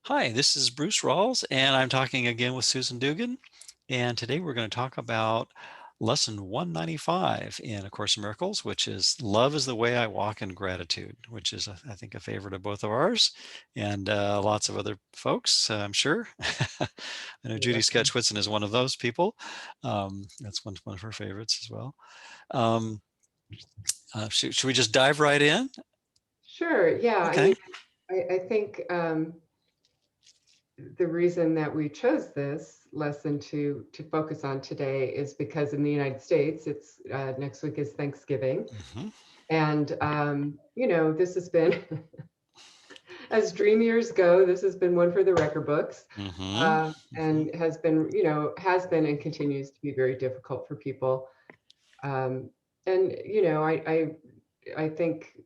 Hi, this is Bruce Rawles, and I'm talking again with Susan Dugan. And today we're going to talk about lesson 195 in A Course in Miracles, which is Love is the Way I Walk in Gratitude, which is, I think, a favorite of both of ours and lots of other folks, I'm sure. I know You're Judy welcome. Sketch-Whitson is one of those people. That's one of her favorites as well. Um, should we just dive right in? Sure. Yeah. I Okay. mean, I think the reason that we chose this lesson to focus on today is because in the United States, it's next week is Thanksgiving, Hmm. and this has been as dream years go. This has been one for the record books, Hmm. Hmm. and has been and continues to be very difficult for people. Um, and I think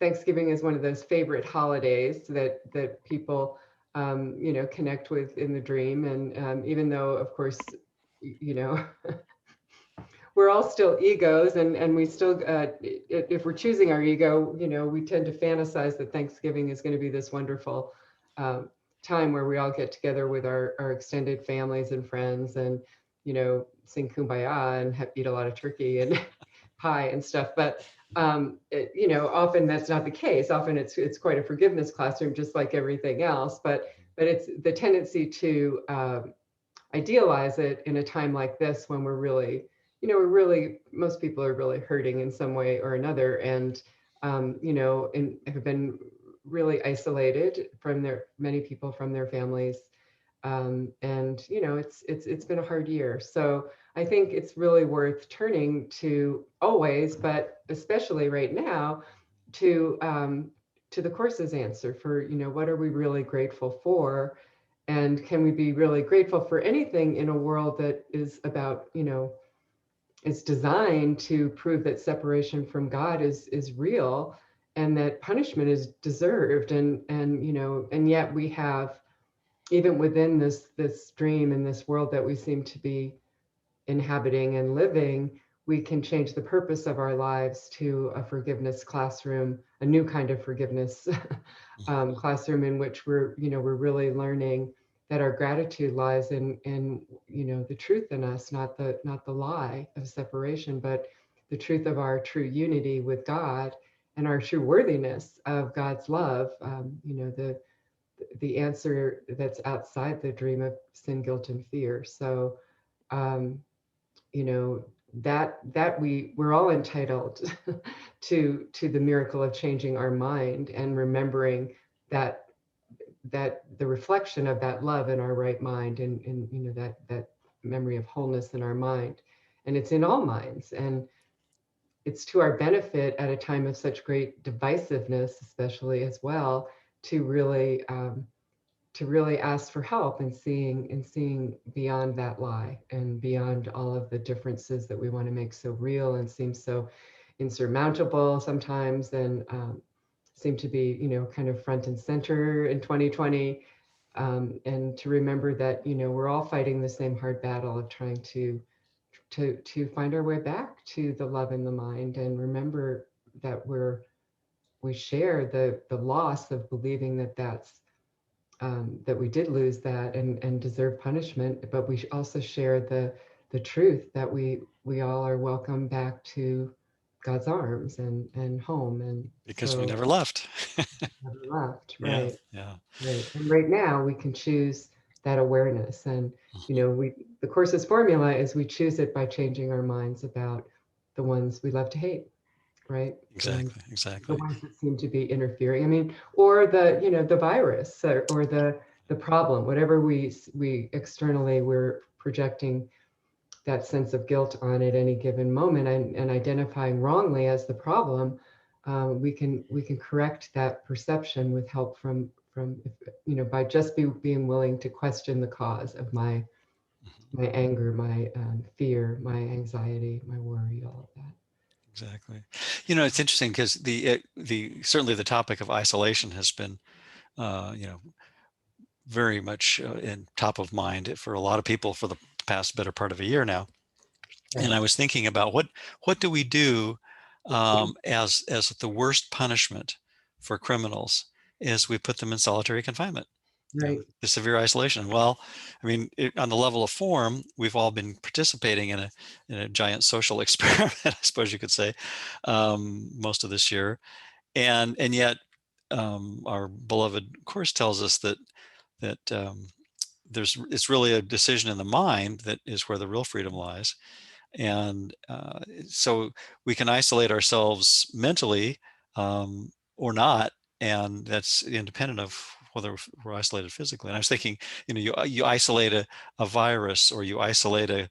Thanksgiving is one of those favorite holidays that people connect with in the dream, and even though, of course, you know, we're all still egos, and we still, if we're choosing our ego, we tend to fantasize that Thanksgiving is going to be this wonderful um, time where we all get together with our extended families and friends, and sing kumbaya and eat a lot of turkey and pie and stuff. But often that's not the case. Often it's quite a forgiveness classroom, just like everything else. But it's the tendency to idealize it in a time like this when most people are really hurting in some way or another, and and have been really isolated from their many people from their families, and it's been a hard year. So I think it's really worth turning to always, but especially right now, to the course's answer for what are we really grateful for, and can we be really grateful for anything in a world that is about is designed to prove that separation from God is real, and that punishment is deserved, and yet we have, even within this dream and this world that we seem to be inhabiting and living, we can change the purpose of our lives to a forgiveness classroom, a new kind of forgiveness classroom, in which we're really learning that our gratitude lies in the truth in us, not the lie of separation, but the truth of our true unity with God, and our true worthiness of God's love. The answer that's outside the dream of sin, guilt, and fear. So um, you know that we're all entitled to the miracle of changing our mind and remembering that the reflection of that love in our right mind, and that memory of wholeness in our mind, and it's in all minds, and it's to our benefit at a time of such great divisiveness, especially as well, to really ask for help, and seeing beyond that lie, and beyond all of the differences that we want to make so real and seem so insurmountable sometimes, and seem to be kind of front and center in 2020, and to remember that we're all fighting the same hard battle of trying to find our way back to the love in the mind, and remember that we share the loss of believing that we did lose that, and deserve punishment, but we also share the truth that we all are welcome back to God's arms and home, and Because we so never left. never left. Yeah, Right, yeah. right. And right now we can choose that awareness, and Mhm. we the course's formula is we choose it by changing our minds about the ones we love to hate, right? And Exactly, the exactly. ones that seem to be interfering. I mean, or the virus, or the problem, whatever we externally we're projecting that sense of guilt on at any given moment, and identifying wrongly as the problem. We can correct that perception with help from by just being willing to question the cause of Mhm. my anger, my fear, my anxiety, my worry, all of that. Exactly. It's interesting because the certainly the topic of isolation has been, you know, very much in top of mind for a lot of people for the past better part of a year now. And I Right. was thinking about what do we do as the worst punishment for criminals is we put them in solitary confinement. Yeah, right, the severe isolation. Well, I mean, on the level of form, we've all been participating in a giant social experiment, I suppose you could say, most of this year, and yet our beloved course tells us that it's really a decision in the mind that is where the real freedom lies. And so we can isolate ourselves mentally or not, and that's independent of whether we're isolated physically. And I was thinking, you isolate a virus, or you isolate a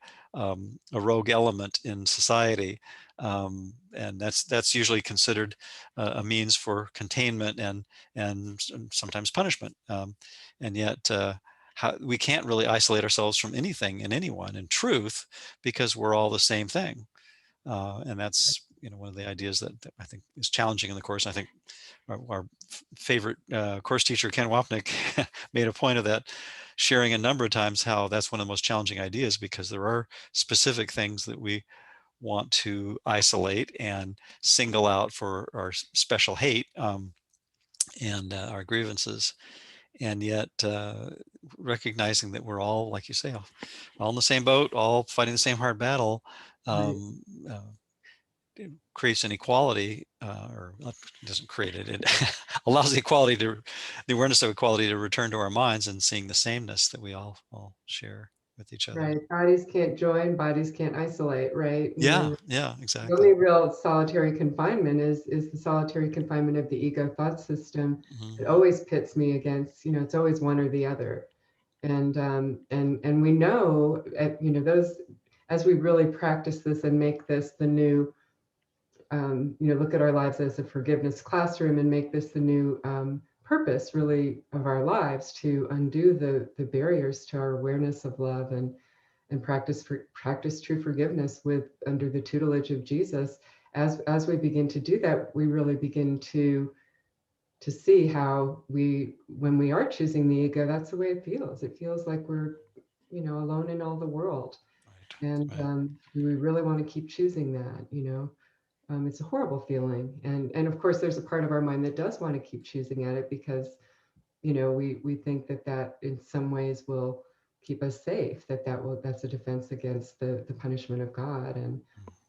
rogue element in society, and that's usually considered a means for containment and sometimes punishment. And yet we can't really isolate ourselves from anything and anyone in truth, because we're all the same thing. And that's one of the ideas that I think is challenging in the course. I think our favorite course teacher, Ken Wapnick, made a point of that, sharing a number of times how that's one of the most challenging ideas, because there are specific things that we want to isolate and single out for our special hate, and our grievances. And yet recognizing that we're all, like you say, all in the same boat, all fighting the same hard battle, right, um, uh, it creates an equality, or doesn't create it, it allows the awareness of equality to return to our minds, and seeing the sameness that we all share with each other. right. Bodies can't join, bodies can't isolate, right? Yeah, yeah, The exactly. only real solitary confinement is the solitary confinement of the ego thought system. It Hmm. always pits me against, it's always one or the other. And we know, those, as we really practice this and make this the new, look at our lives as a forgiveness classroom and make this the new purpose, really, of our lives, to undo the barriers to our awareness of love, and practice true forgiveness with under the tutelage of Jesus. As we begin to do that, we really begin to see how when we are choosing the ego, that's the way it feels. It feels like we're, alone in all the world. Right, And right. do we really want to keep choosing that? It's a horrible feeling. And of course, there's a part of our mind that does want to keep choosing at it, because we think that in some ways will keep us safe, that's a defense against the punishment of God. And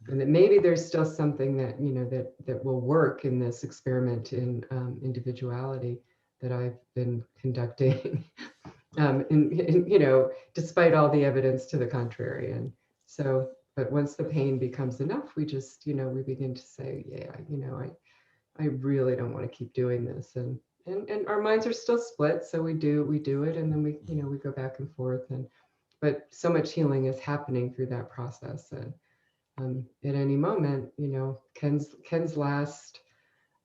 that maybe there's still something that will work in this experiment in individuality that I've been conducting, despite all the evidence to the contrary. And so, but once the pain becomes enough, we just, we begin to say, yeah, I really don't want to keep doing this. And our minds are still split. So we do it. And then we go back and forth. But so much healing is happening through that process. And at any moment, Ken's last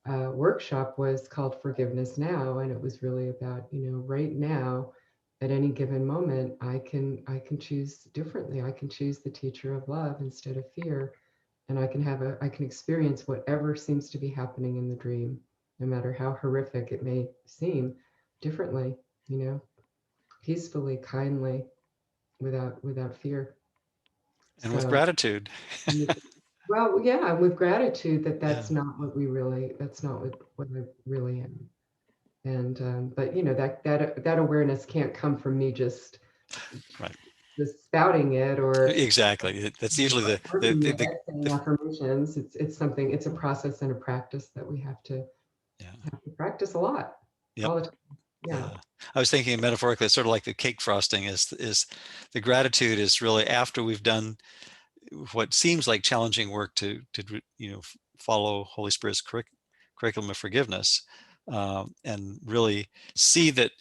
workshop was called Forgiveness Now. And it was really about, right now, at any given moment, I can choose differently. I can choose the teacher of love instead of fear, and I can experience whatever seems to be happening in the dream, no matter how horrific it may seem, differently, peacefully, kindly, without fear. And with So, gratitude. well, yeah, and with gratitude that Yeah, that's not what I really am. And but that awareness can't come from me right. just spouting it, or Exactly. That's usually working with it, saying affirmations. It's something. It's a process and a practice that we yeah. have to practice a lot, Yep. all the time. Yeah. Yeah. I was thinking metaphorically, it's sort of like the cake frosting is the gratitude is really after we've done what seems like challenging work to follow Holy Spirit's curriculum of forgiveness, and really see that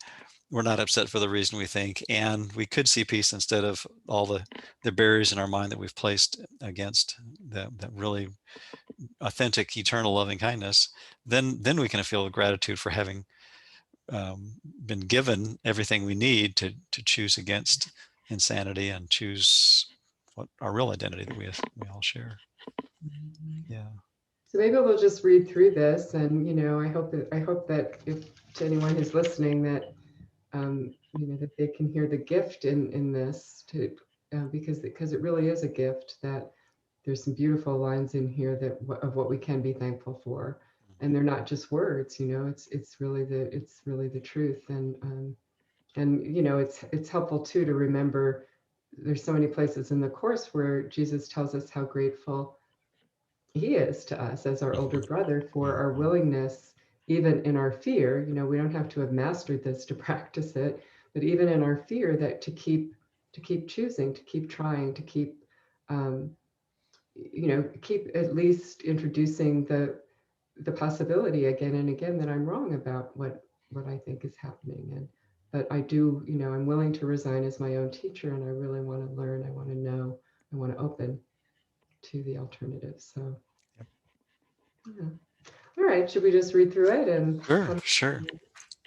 we're not upset for the reason we think, and we could see peace instead of all the barriers in our mind that we've placed against that really authentic, eternal loving kindness. Then we can feel gratitude for having been given everything we need to choose against insanity and choose what our real identity that we all share. Mhm. Yeah. So maybe we'll just read through this, and I hope that if to anyone who's listening, that that they can hear the gift in this, to because it really is a gift. That there's some beautiful lines in here of what we can be thankful for, and they're not just words. It's really the truth. And And it's helpful too to remember there's so many places in the course where Jesus tells us how grateful he is to us as our older brother for our Mhm. willingness, even in our fear. We don't have to have mastered this to practice it, but even in our fear, that to keep choosing, to keep trying, to um, keep at least introducing the possibility again and again that I'm wrong about what I think is happening. And but I do, I'm willing to resign as my own teacher, and I really want to learn. I want to know. I want to open to the alternatives. So, Yep. yeah. All right. Should we just read through it and Sure, come? sure.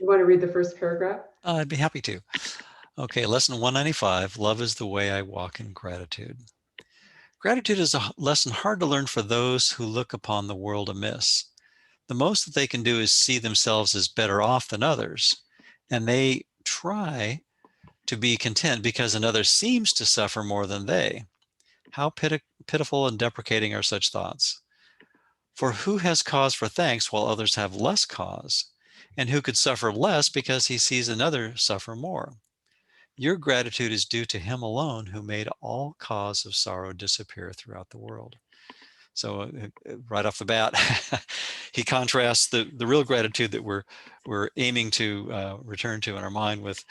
You want to read the first paragraph? I'd be happy to. Okay, lesson 195, love is the way I walk in gratitude. Gratitude is a lesson hard to learn for those who look upon the world amiss. The most that they can do is see themselves as better off than others, and they try to be content because another seems to suffer more than they. How pitiful and deprecating are such thoughts. For who has cause for thanks while others have less cause? And who could suffer less because he sees another suffer more? Your gratitude is due to him alone who made all cause of sorrow disappear throughout the world. So right off the bat, he contrasts the real gratitude that we're aiming to return to in our mind with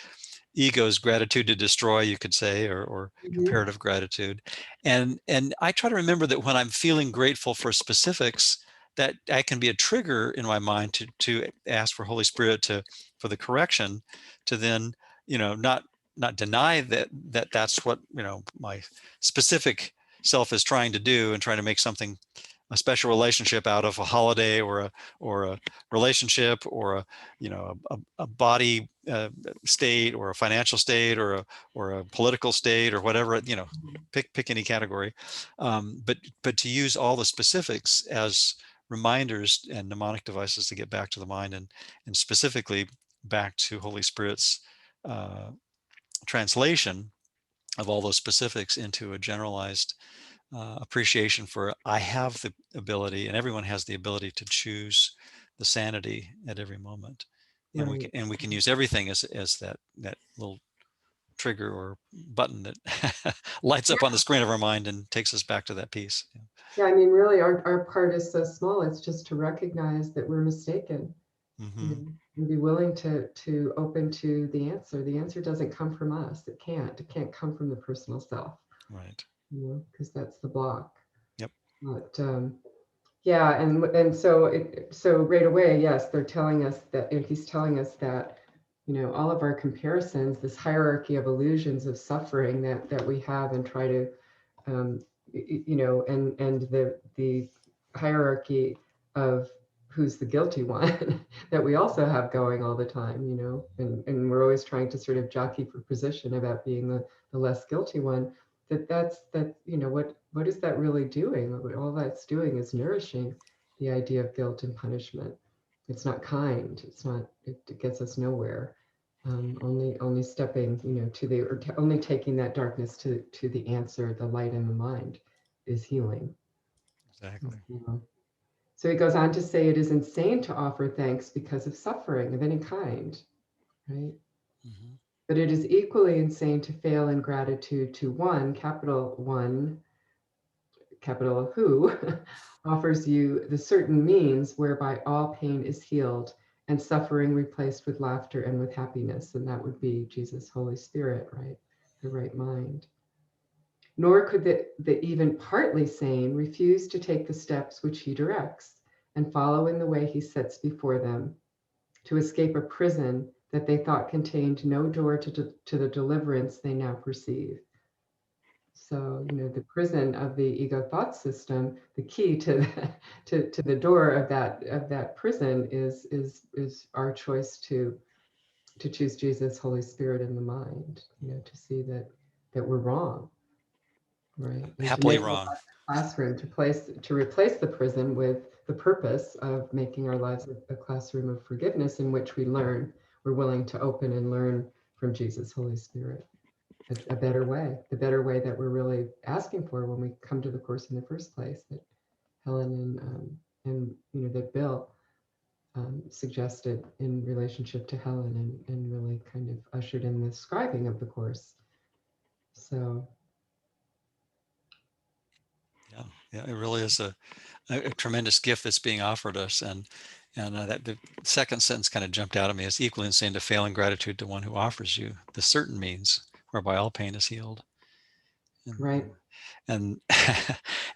ego's gratitude to destroy, you could say, or Mhm. comparative gratitude. And I try to remember that when I'm feeling grateful for specifics, that I can be a trigger in my mind to ask for Holy Spirit to for the correction, to then not deny that's what my specific self is trying to do and trying to make something a special relationship out of a holiday or a relationship or a body state or a financial state or a political state or whatever, pick any category, but to use all the specifics as reminders and mnemonic devices to get back to the mind, and specifically back to Holy Spirit's uh, translation of all those specifics into a generalized appreciation for I have the ability, and everyone has the ability to choose the sanity at every moment, and we Right. can use everything as that little trigger or button that lights up on the screen of our mind and takes us back to that peace. Yeah. I mean, really, our part is so small. It's just to recognize that we're mistaken, Mm-hmm. and be willing to open to the answer. The answer doesn't come from us. It can't. It can't come from the personal self, Right. because that's the block. Yep. But yeah, and so right away, yes, they're telling us that, and he's telling us that, all of our comparisons, this hierarchy of illusions of suffering that we have, and try to, and the hierarchy of who's the guilty one that we also have going all the time, and we're always trying to sort of jockey for position about being the less guilty one. What is that really doing? All that's doing is nourishing the idea of guilt and punishment. It's not kind. It gets us nowhere. Only stepping, only taking that darkness to the answer, the light in the mind, is healing. Exactly. So he goes on to say it is insane to offer thanks because of suffering of any kind, right? Mm-hmm. But it is equally insane to fail in gratitude to one, capital who, offers you the certain means whereby all pain is healed and suffering replaced with laughter and with happiness. And that would be Jesus, Holy Spirit, right? The right mind. Nor could the even partly sane refuse to take the steps which he directs and follow in the way he sets before them to escape a prison that they thought contained no door to the deliverance they now perceive. So, the prison of the ego thought system, the key to to the door of that prison is our choice to choose Jesus, Holy Spirit in the mind, to see that we're wrong, right? And to Happily make our life wrong. a classroom, to replace the prison with the purpose of making our lives a classroom of forgiveness in which we're willing to open and learn from Jesus, Holy Spirit, a better way, the better way that we're really asking for when we come to the course in the first place, that Helen and that Bill suggested in relationship to Helen, and really kind of ushered in the scribing of the course. So, Yeah, yeah, it really is a tremendous gift that's being offered us. And that the second sentence kind of jumped out at me as equally insane to fail in gratitude to one who offers you the certain means whereby all pain is healed. And right, and,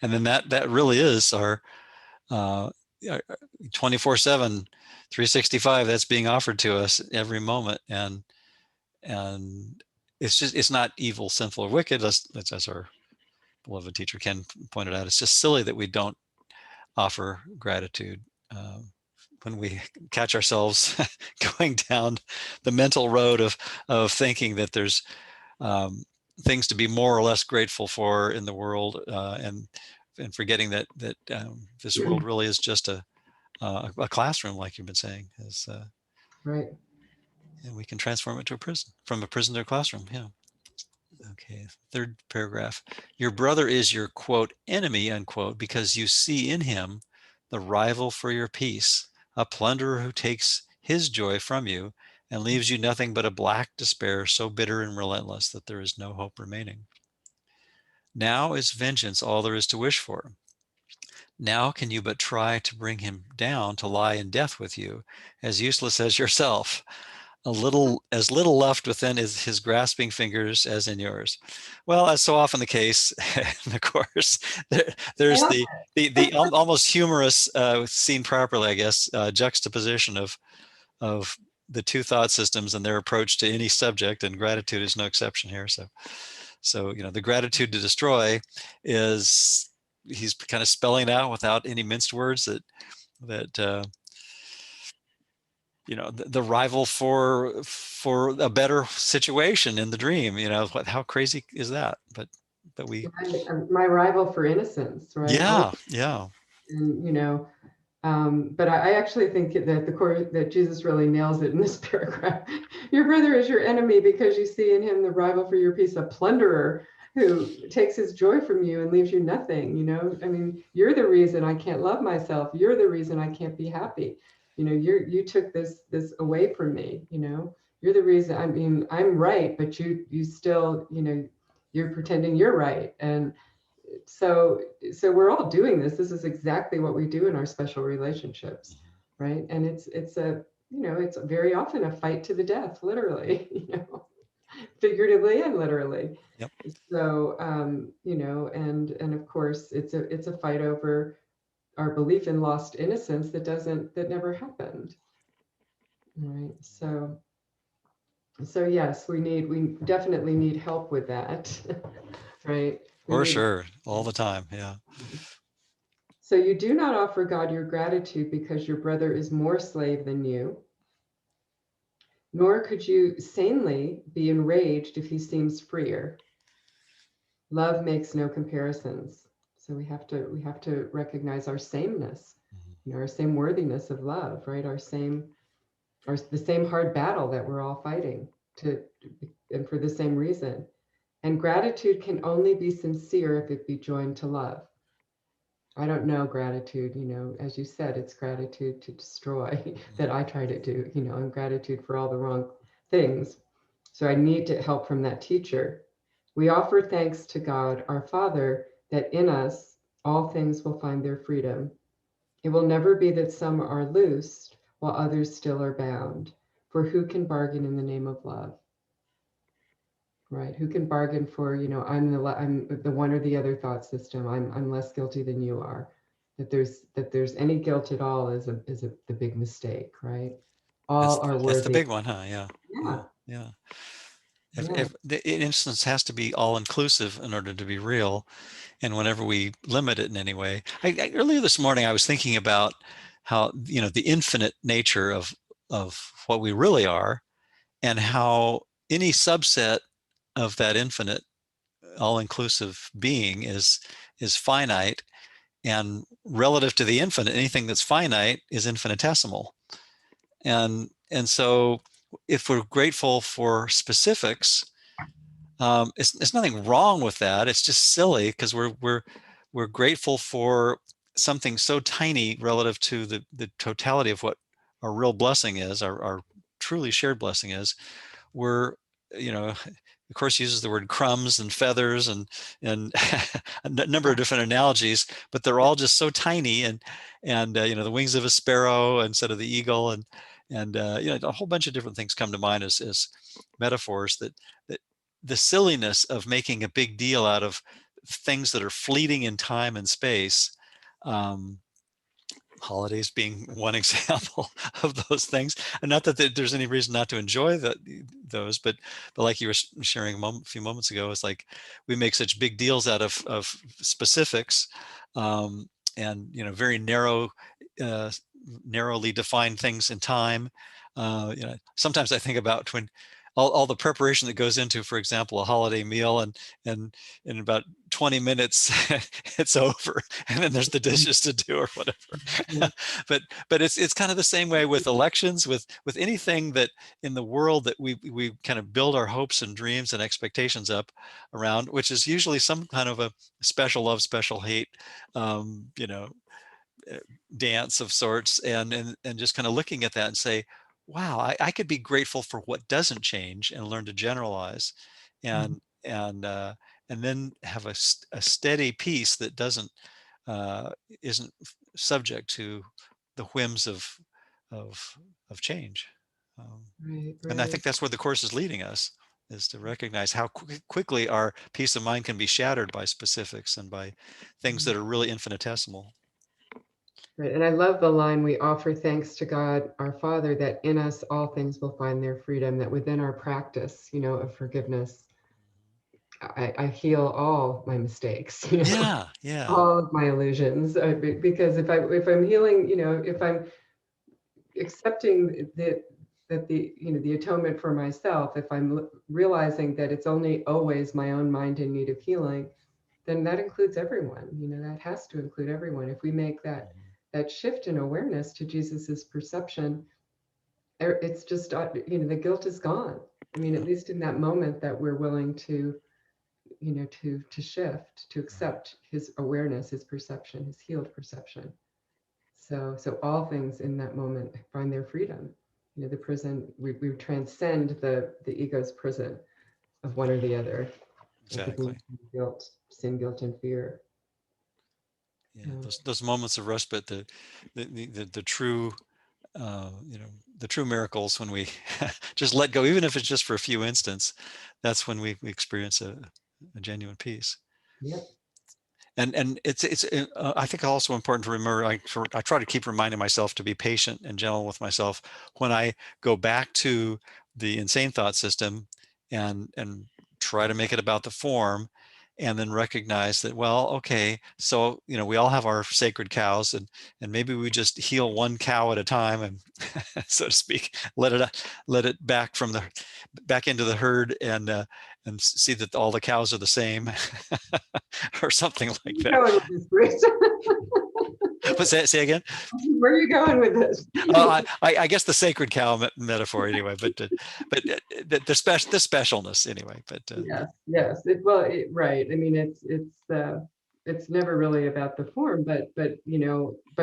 and then that really is our 24/7, 365 that's being offered to us every moment. And it's not evil, sinful, or wicked, as our beloved teacher Ken pointed out. It's just silly that we don't offer gratitude when we catch ourselves going down the mental road of thinking that there's um, things to be more or less grateful for in the world, and forgetting that this world really is just a classroom, like you've been saying, right. and we can transform it to a prison, from a prison to a classroom. Yeah. Okay. Third paragraph. Your brother is your quote enemy unquote because you see in him the rival for your peace, a plunderer who takes his joy from you and leaves you nothing but a black despair so bitter and relentless that there is no hope remaining. Now is vengeance all there is to wish for. Now can you but try to bring him down to lie in death with you, as useless as yourself, as little left within his grasping fingers as in yours. Well, as so often the case in the course, there's Yeah, the almost humorous, seen properly, I guess, juxtaposition of the two thought systems and their approach to any subject, and gratitude is no exception here. So the gratitude to destroy is, he's kind of spelling it out without any minced words, that the rival for a better situation in the dream. How crazy is that? But we, right. My rival for innocence, right? Oh, yeah, yeah, and but I actually think that the core that Jesus really nails it in this paragraph. Your brother is your enemy because you see in him the rival for your peace, a plunderer who takes his joy from you and leaves you nothing. I mean, you're the reason I can't love myself. You're the reason I can't be happy. You took this away from me. You're the reason. I mean, I'm right, but you still, you're pretending you're right. And so we're all doing this. This is exactly what we do in our special relationships, right? And it's a it's very often a fight to the death, literally, figuratively and literally. yep. So and of course it's a fight over our belief in lost innocence that never happened, right? So yes, we definitely need help with that. Right? We For need. sure, all the time. Yeah. So you do not offer God your gratitude because your brother is more slave than you, nor could you sanely be enraged if he seems freer. Love makes no comparisons. So we have to recognize our sameness, our same worthiness of love, right? The same hard battle that we're all fighting to, and for the same reason. And gratitude can only be sincere if it be joined to love. I don't know gratitude, as you said, it's gratitude to destroy that I try to do, and gratitude for all the wrong things. So I need to help from that teacher. We offer thanks to God, our Father, that in us all things will find their freedom. It will never be that some are loosed while others still are bound. For who can bargain in the name of love? Right? Who can bargain for, I'm the one or the other thought system. I'm less guilty than you are. That there's any guilt at all is the big mistake, right? All are That's the worthy. big one, huh? Yeah, Yeah, yeah, yeah. yeah, The instance has to be all inclusive in order to be real, and whenever we limit it in any way, earlier this morning I was thinking about how the infinite nature of what we really are, and how any subset of that infinite all-inclusive being is finite, and relative to the infinite, anything that's finite is infinitesimal. And so if we're grateful for specifics, it's nothing wrong with that. It's just silly because we're grateful for something so tiny relative to the totality of what our real blessing is, our truly shared blessing is, we're, you know, of course uses the word crumbs and feathers and a number of different analogies, but they're all just so tiny, and you know, the wings of a sparrow instead of the eagle, and you know, a whole bunch of different things come to mind as metaphors that the silliness of making a big deal out of things that are fleeting in time and space. Um, Holidays being one example of those things, and not that there's any reason not to enjoy those, but like you were sharing a few moments ago, it's like we make such big deals out of specifics, um, and you know, very uh, narrowly defined things in time. You know, sometimes I think about when all the preparation that goes into, for example, a holiday meal, and in about 20 minutes it's over, and then there's the dishes to do or whatever. Yeah. but it's kind of the same way with elections, with anything that in the world that we kind of build our hopes and dreams and expectations up around, which is usually some kind of a special love, special hate, you know, uh, dance of sorts, and just kind of looking at that and say, wow, I could be grateful for what doesn't change and learn to generalize, Mhm. and then have a steady peace that doesn't uh, isn't subject to the whims of of change. Um, Right, and I right. think that's where the course is leading us, is to recognize how quickly our peace of mind can be shattered by specifics and by things Mhm. that are really infinitesimal. Right. And I love the line, we offer thanks to God, our Father, that in us all things will find their freedom, that within our practice, of forgiveness, I heal all my mistakes, Yeah, yeah, all of my illusions. Because if I'm healing, if I'm accepting that the atonement for myself, if I'm realizing that it's only always my own mind in need of healing, then that includes everyone. That has to include everyone. If we make that shift in awareness to Jesus's perception, it's just the guilt is gone. I mean, at yeah. least in that moment that we're willing to to shift, to accept his awareness, his perception, his healed perception. So all things in that moment find their freedom. The prison, we transcend the ego's prison of one or the other, of the Exactly. guilt, sin, guilt, and fear. Yeah, Yeah. those moments of respite, the true, you know, the true miracles when we just let go, even if it's just for a few instants. That's when we experience a genuine peace. Yep. And it's I think also important to remember. I try to keep reminding myself to be patient and gentle with myself when I go back to the insane thought system, and try to make it about the form, and then recognize that, well, okay, so you know, we all have our sacred cows, and maybe we just heal one cow at a time, and so to speak, let it back into the herd, and see that all the cows are the same, or something Where are like you that. going with this, Bruce? What's that? Say again? Where are you going with this? I guess the sacred cow metaphor anyway, but the specialness anyway. But Yes, yes. Right. I mean, it's never really about the form, but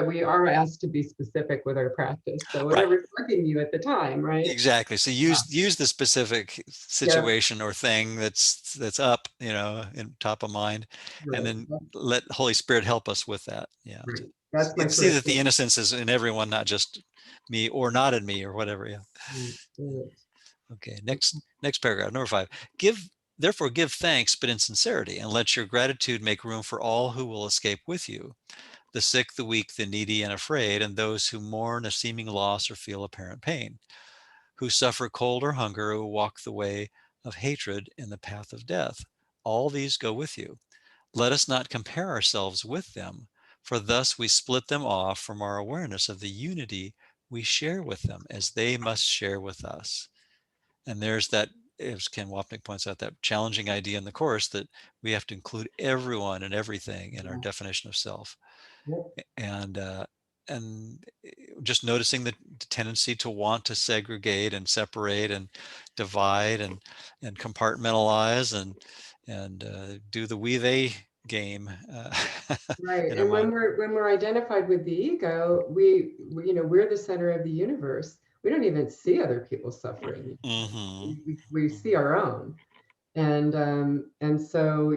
we are asked to be specific with our practice. So right, whatever's bugging you at the time, right? exactly. So Yeah. use the specific Yep. situation or thing that's up, you know, in top of mind, and Right. then let Holy Spirit help us with that. Yeah, Right. to That's my see that curriculum. the innocence is in everyone, not just me or not in me or whatever. Yeah. Right, right. Okay, next paragraph, number 5. Give Therefore give thanks, but in sincerity, and let your gratitude make room for all who will escape with you, the sick, the weak, the needy and afraid, and those who mourn a seeming loss or feel apparent pain, who suffer cold or hunger, who walk the way of hatred in the path of death. All these go with you. Let us not compare ourselves with them, for thus we split them off from our awareness of the unity we share with them, as they must share with us. And there's that, as Ken Wapnick points out, that challenging idea in the course that we have to include everyone and everything in our Yeah. definition of self. Yep. And just noticing the tendency to want to segregate and separate and divide and compartmentalize and do the we they game. Right. In our And mind. when we're identified with the ego, we're the center of the universe. We don't even see other people suffering. Mm-hmm. We see our own. And so,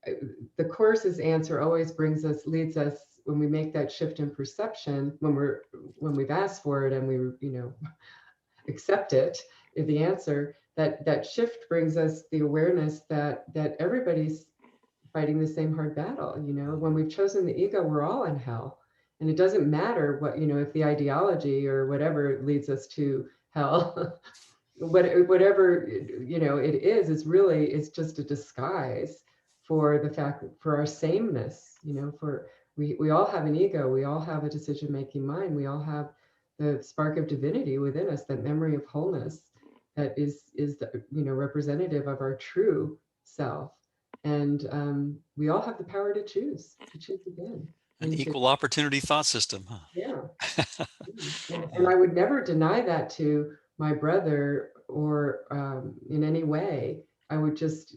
uh, the course's answer always leads us when we make that shift in perception, when we've asked for it and we, accept it, the answer, that shift brings us the awareness that everybody's fighting the same hard battle. When we've chosen the ego, we're all in hell. And it doesn't matter what, if the ideology or whatever leads us to hell, whatever, it is really, it's just a disguise for the fact, for our sameness, for we all have an ego, we all have a decision making mind, we all have the spark of divinity within us, that memory of wholeness that is the, representative of our true self. And we all have the power to choose again, An and to, equal opportunity thought system, yeah. huh? And Yeah. I would never deny that to my brother, or in any way. I would just,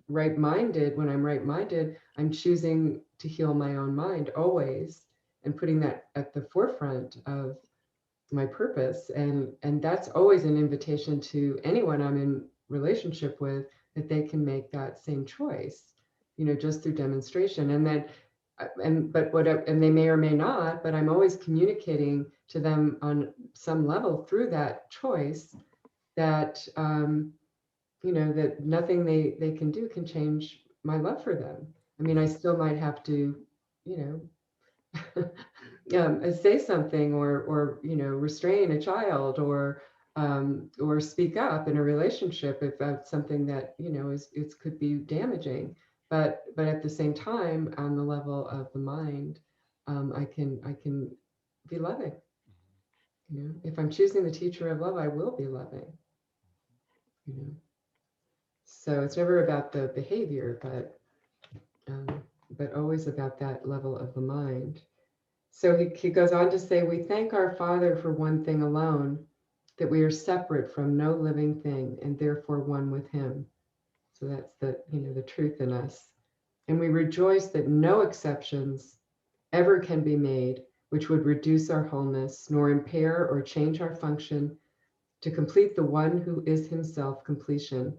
right minded, when I'm right minded, I'm choosing to heal my own mind always, and putting that at the forefront of my purpose. And that's always an invitation to anyone I'm in relationship with, that they can make that same choice, just through demonstration. And then and but what and they may or may not, but I'm always communicating to them on some level through that choice, that that nothing they can do can change my love for them. I mean, I still might have to, you say something, or restrain a child, or speak up in a relationship if that's something that is, it could be damaging. But at the same time, on the level of the mind, I can be loving. If I'm choosing the teacher of love, I will be loving. you know so it's never about the behavior, but always about that level of the mind. So he goes on to say, we thank our Father for one thing alone, that we are separate from no living thing and therefore one with him. So that's the truth in us. And we rejoice that no exceptions ever can be made which would reduce our wholeness, nor impair or change our function to complete the one who is himself completion.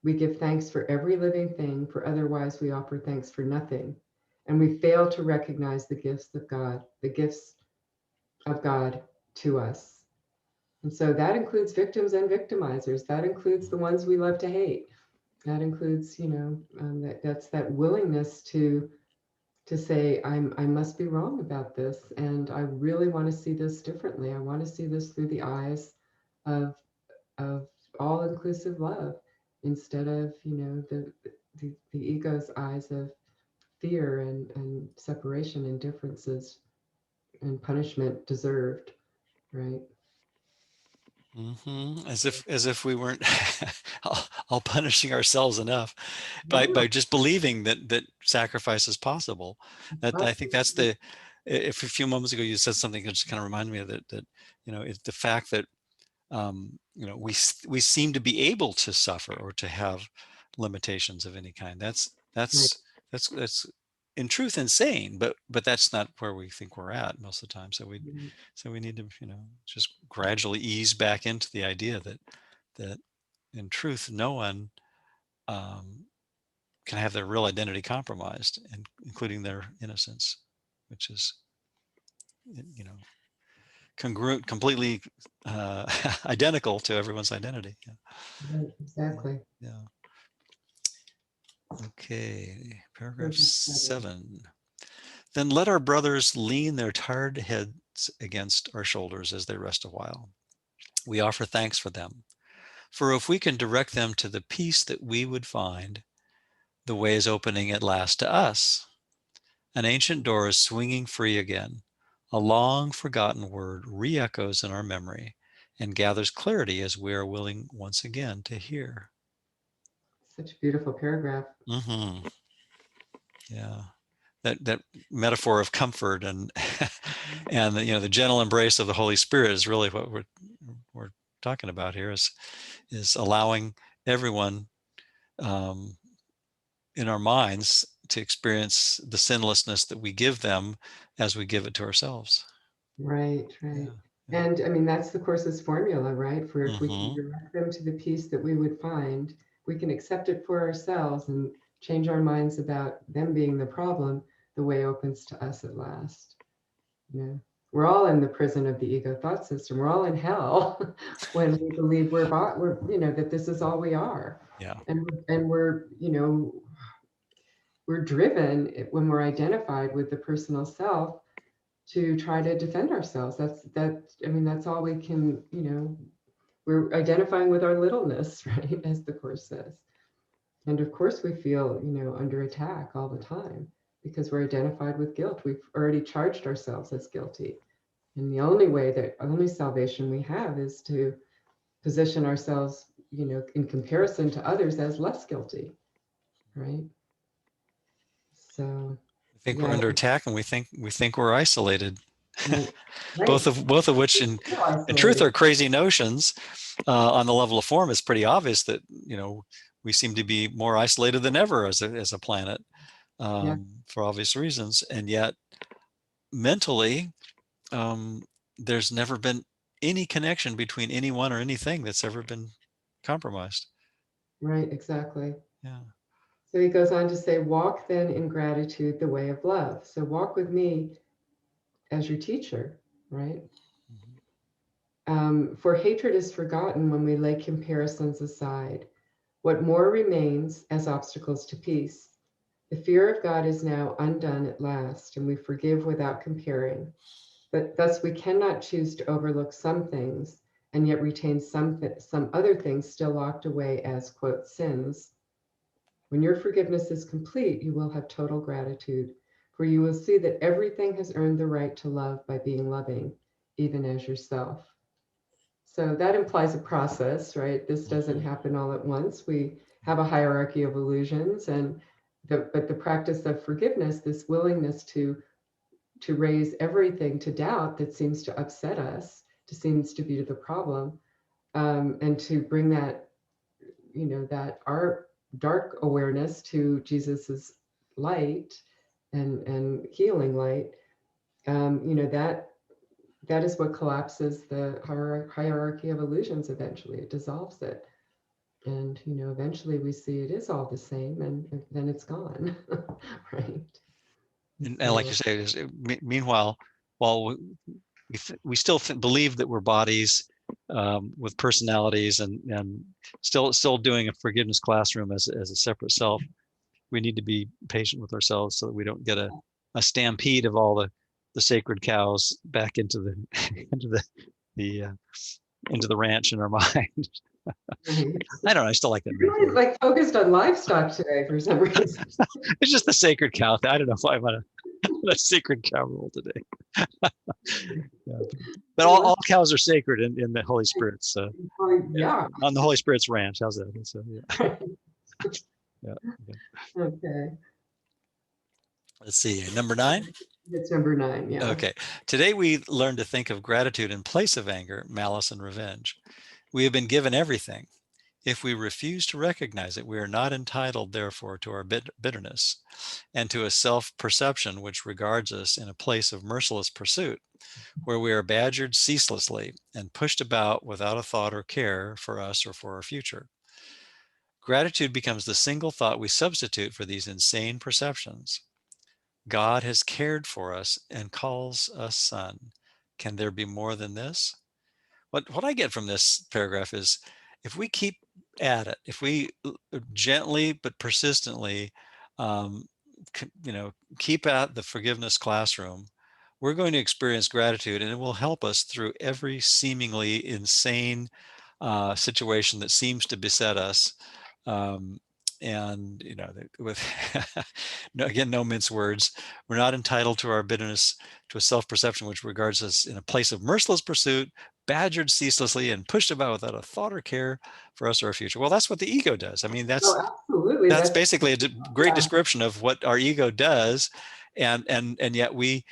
We give thanks for every living thing, for otherwise we offer thanks for nothing. And we fail to recognize the gifts of God to us. And so that includes victims and victimizers. That includes the ones we love to hate. That includes, that's that willingness to say, I must be wrong about this, and I really want to see this differently. I want to see this through the eyes of of all inclusive love, instead of the ego's eyes of fear and separation and differences and punishment deserved, right? As if we weren't all punishing ourselves enough by No, just believing that sacrifice is possible. That I think that's absolutely. the. If a few moments ago you said something that just kind of reminded me of that it's the fact that we seem to be able to suffer or to have limitations of any kind. Right. That's in truth insane, but that's not where we think we're at most of the time. So we need to just gradually ease back into the idea that in truth no one um, can have their real identity compromised, and including their innocence, which is you know congruent, completely identical to everyone's identity. Yeah. Right, Yeah. exactly. Yeah. Okay. Paragraph Paragraph 7. 7. Then let our brothers lean their tired heads against our shoulders as they rest a while. We offer thanks for them. For if we can direct them to the peace that we would find, the way is opening at last to us. An ancient door is swinging free again. A long forgotten word re-echoes in our memory and gathers clarity as we are willing once again to hear. Such a beautiful paragraph. Mm-hmm. Yeah. That metaphor of comfort and and the gentle embrace of the Holy Spirit is really what we're talking about here, is allowing everyone, um, in our minds to experience the sinlessness that we give them as we give it to ourselves. Right, right. Yeah. Yeah. And I mean, that's the Course's formula, right? For if we can Mm-hmm. direct them to the peace that we would find, we can accept it for ourselves and change our minds about them being the problem, the way opens to us at last. You know, we're all in the prison of the ego thought system. We're all in hell when we believe we're, you know, that this is all we are. Yeah. And we're, you know, we're driven when we're identified with the personal self to try to defend ourselves. I mean, that's all we can, you know, we're identifying with our littleness, right? As the Course says. And of course we feel, you know, under attack all the time because we're identified with guilt. We've already charged ourselves as guilty. And the only way that only salvation we have is to position ourselves, you know, in comparison to others as less guilty, right? So We think we're yeah, under attack, and we think we're isolated. right, right. Both of which, Feel in truth, isolated. are crazy notions. On the level of form, it's pretty obvious that, you know, we seem to be more isolated than ever as a planet, Yeah, for obvious reasons, and yet mentally, um, there's never been any connection between anyone or anything that's ever been compromised. right, exactly. Yeah. So he goes on to say, walk then in gratitude the way of love. So walk with me as your teacher, right? Mhm. For hatred is forgotten when we lay comparisons aside. What more remains as obstacles to peace? The fear of God is now undone at last, and we forgive without comparing. But thus we cannot choose to overlook some things and yet retain some other things still locked away as, quote, sins. When your forgiveness is complete, you will have total gratitude, for you will see that everything has earned the right to love by being loving, even as yourself. So that implies a process, right? This doesn't Mhm. happen all at once. We have a hierarchy of illusions, and but the practice of forgiveness, this willingness to raise everything to doubt that seems to upset us, to seems to be the problem, and to bring that, you know, that our dark awareness to Jesus's light and healing light. You know, that is what collapses the hierarchy of illusions. Eventually it dissolves it, and you know, eventually we see it is all the same, and then it's gone. Right. And like So you say, meanwhile, while we still believe that we're bodies, with personalities, and still doing a forgiveness classroom as a separate self, we need to be patient with ourselves so that we don't get a stampede of all the sacred cows back into the into the into the ranch in our mind. right. I don't know. I still like that You're really metaphor. like focused on livestock today for some reason. It's just the sacred cow. I don't know if I'm on a sacred cow rule today. Yeah. But Well, all cows are sacred in the Holy Spirit's, yeah, yeah. on the Holy Spirit's ranch. How's that? So yeah, yeah. Okay. Okay. Let's see. Number 9. It's number 9. Yeah. Okay. Today we learn to think of gratitude in place of anger, malice, and revenge. We have been given everything. If we refuse to recognize it, we are not entitled, therefore, to our bitterness and to a self-perception which regards us in a place of merciless pursuit, where we are badgered ceaselessly and pushed about without a thought or care for us or for our future. Gratitude becomes the single thought we substitute for these insane perceptions. God has cared for us and calls us son. Can there be more than this? What I get from this paragraph is, if we keep at it, if we gently but persistently, um, you know, keep at the forgiveness classroom, we're going to experience gratitude, and it will help us through every seemingly insane situation that seems to beset us. Um, and you know, with no, again, no mince words, we're not entitled to our bitterness, to a self-perception which regards us in a place of merciless pursuit, badgered ceaselessly and pushed about without a thought or care for us or our future. Well, that's what the ego does. I mean, Oh, absolutely. that's That's basically a great yeah. description of what our ego does, and yet we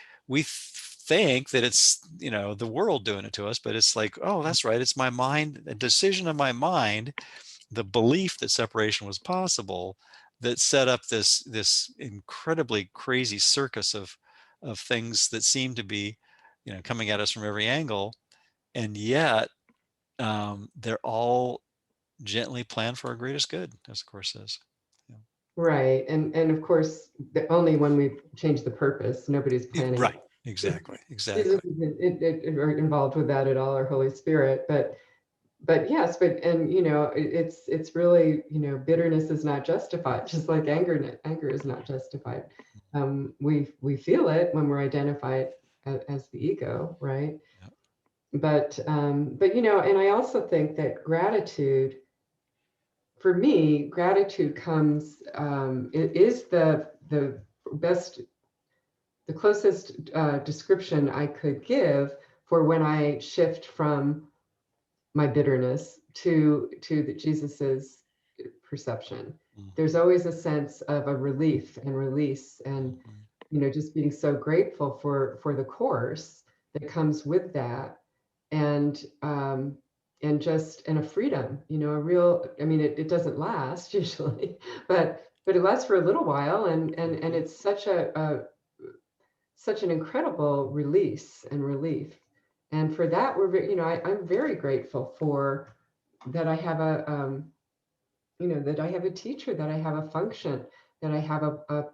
think that it's, you know, the world doing it to us, but it's like, oh, that's right, it's my mind, a decision of my mind, the belief that separation was possible, that set up this incredibly crazy circus of things that seem to be, coming at us from every angle, and yet they're all gently planned for our greatest good, as the course says. Yeah. Right. And of course, only when we change the purpose, nobody's planning. Right. Exactly. Jesus Exactly. isn't involved with that at all, or Holy Spirit, but yes, and it's really, bitterness is not justified, just like anger is not justified. We feel it when we're identified as the ego, right? Yeah. But and I also think that gratitude, for me, gratitude comes, it is the best, the closest description I could give for when I shift from my bitterness to Jesus's perception. There's always a sense of a relief and release, and Mhm. just being so grateful for the course that comes with that, and and a freedom, a real, I mean, it doesn't last usually, but it lasts for a little while, and it's such an incredible release and relief. And for that, I'm very grateful for that. I have that I have a teacher, that I have a function, that I have a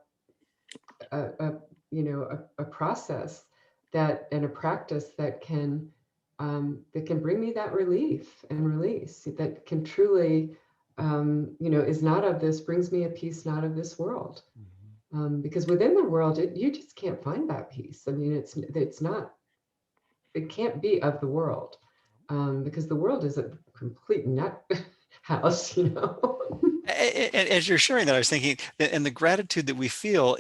a process that, and a practice that can bring me that relief and release, that can truly, is not of this, brings me a peace not of this world. Mhm. Because within the world, you just can't find that peace. I mean, it's not, it can't be of the world, because the world is a complete nut house, As you're sharing that, I was thinking that, and the gratitude that we feel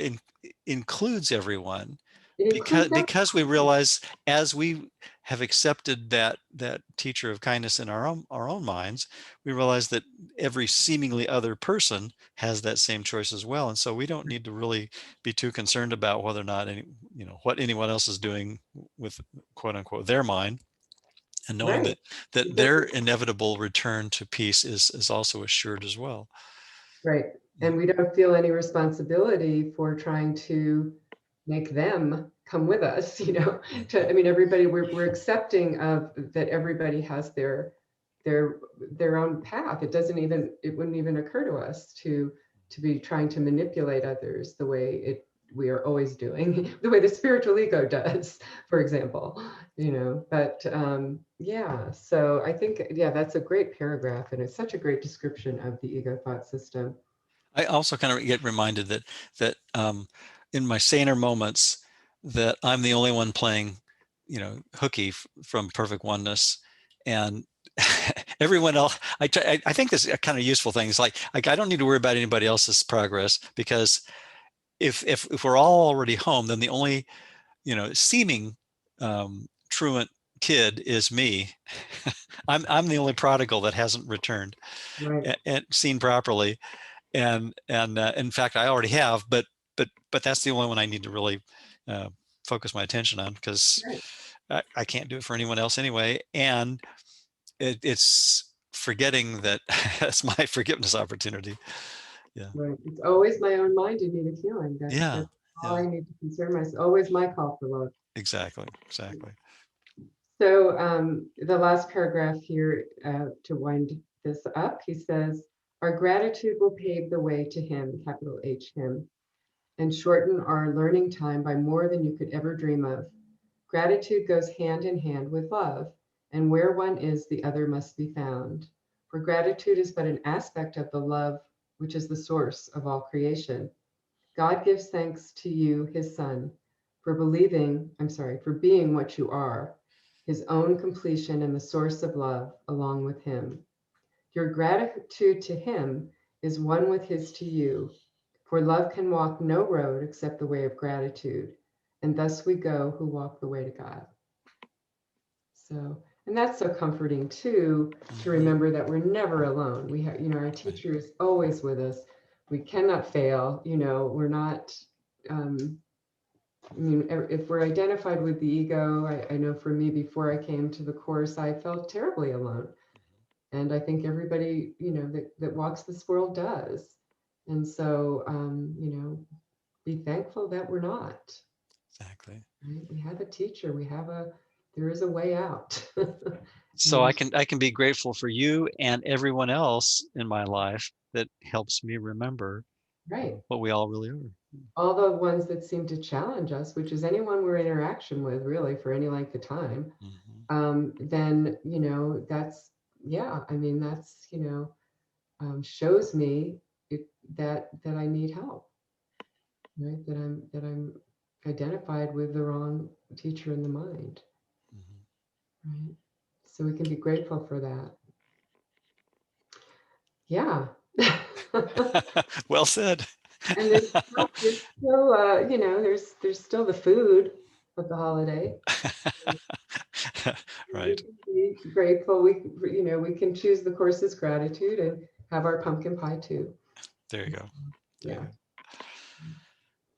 includes everyone, It because includes that. we realize, as we have accepted that teacher of kindness in our own minds, we realize that every seemingly other person has that same choice as well, and so we don't need to really be too concerned about whether or not what anyone else is doing with, quote unquote, their mind, and knowing Right. that Because their inevitable return to peace is also assured as well. right. Yeah. And we don't feel any responsibility for trying to make them come with us, I mean, everybody, we're accepting of that, everybody has their their own path. It wouldn't even occur to us to be trying to manipulate others the way we are always doing, the way the spiritual ego does, for example, but yeah, so I think, yeah, that's a great paragraph, and it's such a great description of the ego thought system. I also kind of get reminded that in my saner moments, that I'm the only one playing, hooky from perfect oneness, and everyone else. I think this is a kind of useful thing. It's like I don't need to worry about anybody else's progress, because if we're all already home, then the only seeming truant kid is me. I'm the only prodigal that hasn't returned Right. and seen properly, and in fact I already have, but that's the only one I need to really uh, focus my attention on, because Right. I can't do it for anyone else anyway, and it's forgetting that it's my forgiveness opportunity. Yeah. Right. It's always my own mind in need of healing. Yeah. That's all Yeah. I need to concern myself. Always my call for love. Exactly. Exactly. So the last paragraph here, to wind this up, he says, "Our gratitude will pave the way to Him, capital H Him, and shorten our learning time by more than you could ever dream of. Gratitude goes hand in hand with love, and where one is, the other must be found. For gratitude is but an aspect of the love which is the source of all creation. God gives thanks to you, his son, for being what you are, his own completion and the source of love along with him. Your gratitude to him is one with his to you, for love can walk no road except the way of gratitude, and thus we go who walk the way to God." So, and that's so comforting too, to Mhm. remember that we're never alone. We have, our Right. teacher is always with us. We cannot fail. We're not. Um, I mean, if we're identified with the ego, I know for me, before I came to the course, I felt terribly alone, and I think everybody, that walks this world does. And so, be thankful that we're not. Exactly. Right? We have a teacher. There is a way out. So And I can be grateful for you and everyone else in my life that helps me remember right. what we all really are. All the ones that seem to challenge us, which is anyone we're interaction with, really, for any length of time, Mhm. then, yeah, I mean, shows me it, that I need help, right? That I'm identified with the wrong teacher in the mind, Mhm. right? So we can be grateful for that. Yeah. Well said. And there's still there's still the food of the holiday. We Right. can be grateful. We can choose the course's gratitude and have our pumpkin pie too. There you go. There you Yeah. go.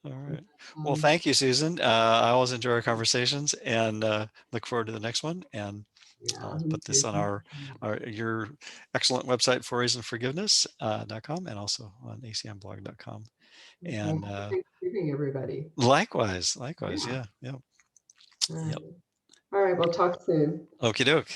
All So, right. Well, um, thank you, Susan. I always enjoy our conversations and look forward to the next one. And yeah, I'll me put this too. on your excellent website, forreasonforgiveness.com, and also on acmblog.com. Okay. And Happy Thanksgiving, everybody. likewise, likewise. Yeah. Yeah. Yeah. All Yep. right. All right. We'll talk soon. Okie doke.